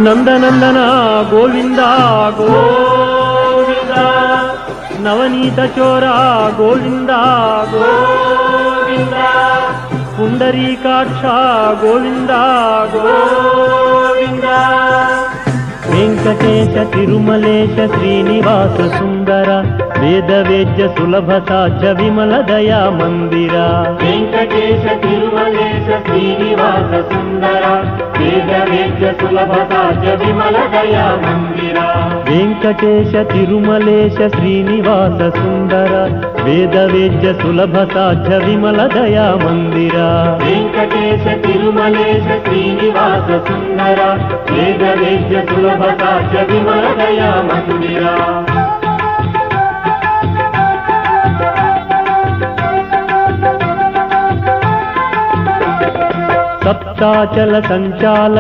నందనందన గోవింద గోవింద నవనీత చోర గోవింద గోవింద పుండరీకాక్ష గోవింద గోవింద వెంకటేశ తిరుమలేశ శ్రీనివాస సుందర వేద వేద్య సులభ సాధ్య విమల దయా మందిర వెంకటేశ తిరుమలేశ శ్రీనివాస సుందర వేద వేద్య సులభ సాధ్య విమల దయా మందిర వెంకటేశ తిరుమలేశ శ్రీనివాస సుందర వేద వేద్య సులభ సాధ్య విమల దయా మందిర వెంకటేశ తిరుమలేశ శ్రీనివాస సుందర వేద వేద్య సులభ సాధ్య విమల దయా మందిర సప్తాచల సంచాల